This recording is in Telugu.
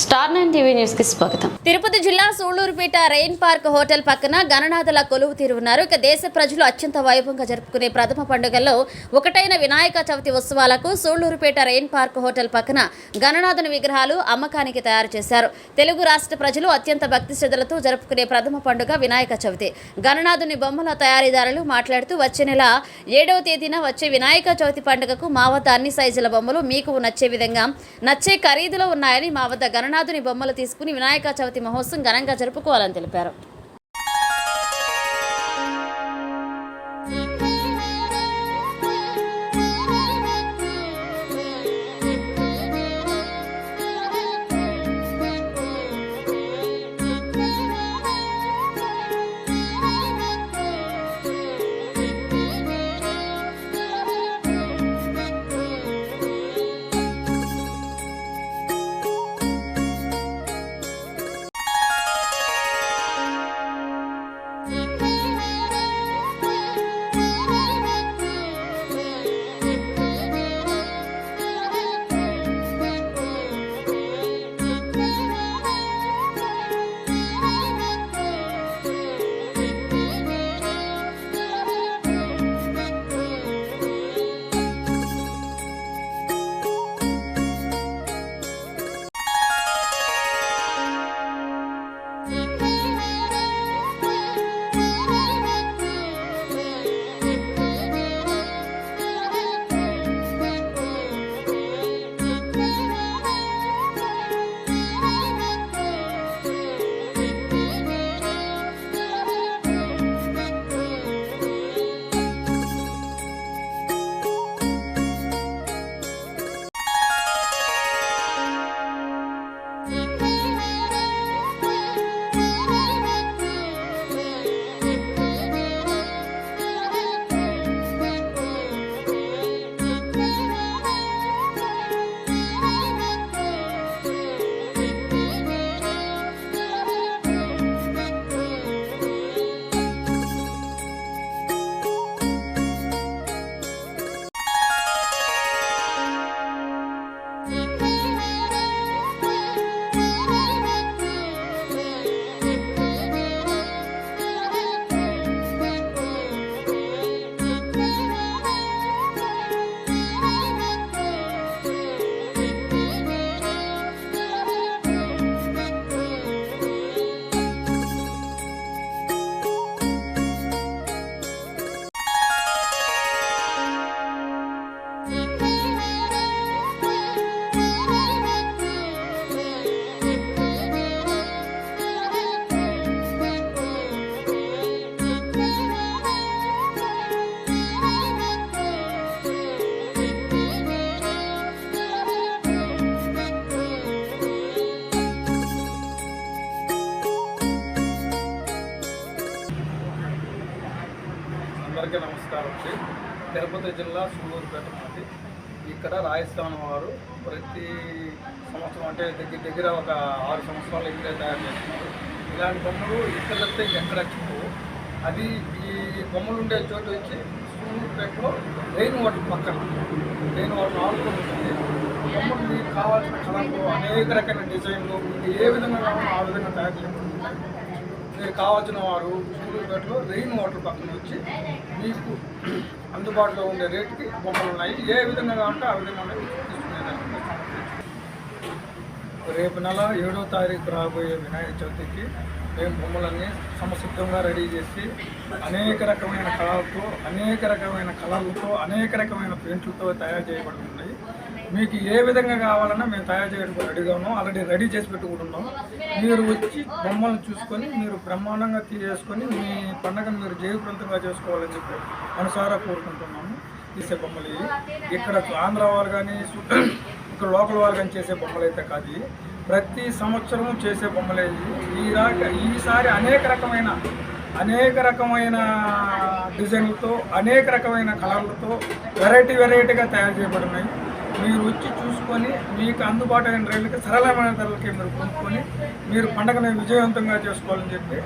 స్టార్ 9 టీవీ న్యూస్ కి స్వాగతం. తిరుపతి జిల్లా సూళ్లూరుపేట రెయిన్ పార్క్ హోటల్ పక్కన గణనాథుల కొలువు తీరున్నారు. ఇక దేశ ప్రజలు అత్యంత వైభవంగా జరుపుకునే ప్రథమ పండుగల్లో ఒకటైన వినాయక చవితి ఉత్సవాలకు సూళ్లూరుపేట రెయిన్ పార్క్ హోటల్ పక్కన గణనాథుని విగ్రహాలు అమ్మకానికి తయారు చేశారు. తెలుగు రాష్ట్ర ప్రజలు అత్యంత భక్తి శ్రద్ధలతో జరుపుకునే ప్రథమ పండుగ వినాయక చవితి. గణనాథుని బొమ్మల తయారీదారులు మాట్లాడుతూ వచ్చే నెల 7వ తేదీన వచ్చే వినాయక చవితి పండుగకు మా వద్ద అన్ని సైజుల బొమ్మలు మీకు నచ్చే విధంగా నచ్చే ఖరీదులో ఉన్నాయని, మా వద్ద గణనాథుని బొమ్మలు తీసుకుని వినాయక చవితి మహోత్సవం ఘనంగా జరుపుకోవాలని తెలిపారు. అందరికీ నమస్కారం అండి. తిరుపతి జిల్లా సూళ్లూరుపేట నుండి ఇక్కడ రాజస్థాన్ వారు ప్రతి సంవత్సరం అంటే దగ్గర ఒక 6 సంవత్సరాలు ఇక్కడే తయారు చేస్తున్నారు. ఇలాంటి బొమ్మలు ఇక్కడైతే ఎక్కడ చిక్కు. అది ఈ బొమ్మలు ఉండే చోటు వచ్చి సూళ్లూరుపేటలో రెయిన్ వాటర్ పక్కన రెయిన్ వాటర్ ఆడుకొని ఉంటుంది. బొమ్మలు మీకు కావాల్సిన కలర్లు అనేక రకమైన డిజైన్లు ఏ విధంగా కావాలో ఆ విధంగా తయారు చేయబడుతుంది. మీరు కావాల్సిన వారు సూళ్లూరుపేటలో రెయిన్ వాటర్ పక్కన వచ్చి మీకు అందుబాటులో ఉండే రేటుకి బొమ్మలు ఉన్నాయి. ఏ విధంగా కావాలంటే ఆ విధంగా తీసుకునేదానికి రేపు నెల 7వ తారీఖు రాబోయే వినాయక చవితికి మేము బొమ్మలన్నీ సమసిద్ధంగా రెడీ చేసి అనేక రకమైన కళలతో అనేక రకమైన కలర్లతో అనేక రకమైన పెయింట్లతో తయారు చేయబడుతున్నాయి. మీకు ఏ విధంగా కావాలన్నా మేము తయారు చేయడానికి రెడీగా ఉన్నాం. ఆల్రెడీ రెడీ చేసి పెట్టుకుంటున్నాం. మీరు వచ్చి బొమ్మలను చూసుకొని మీరు బ్రహ్మాండంగా తీసుకొని మీ పండుగను మీరు జయప్రదంగా చేసుకోవాలని చెప్పి మనసారా కోరుకుంటున్నాము. తీసే బొమ్మలు ఇక్కడ ఆంధ్ర వాళ్ళు కానీ ఇక్కడ లోకల్ వాళ్ళు కానీ చేసే బొమ్మలు అయితే కాదు, ప్రతి సంవత్సరం చేసే బొమ్మలే. ఈసారి అనేక రకమైన డిజైన్లతో అనేక రకమైన కలర్లతో వెరైటీగా తయారు చేయబడినాయి. మీరు వచ్చి చూసుకొని మీకు అందుబాటు అయిన రేట్లకి సరళమైన ధరలకి మీరు కొనుక్కొని మీరు పండుగను విజయవంతంగా చేసుకోవాలని చెప్పి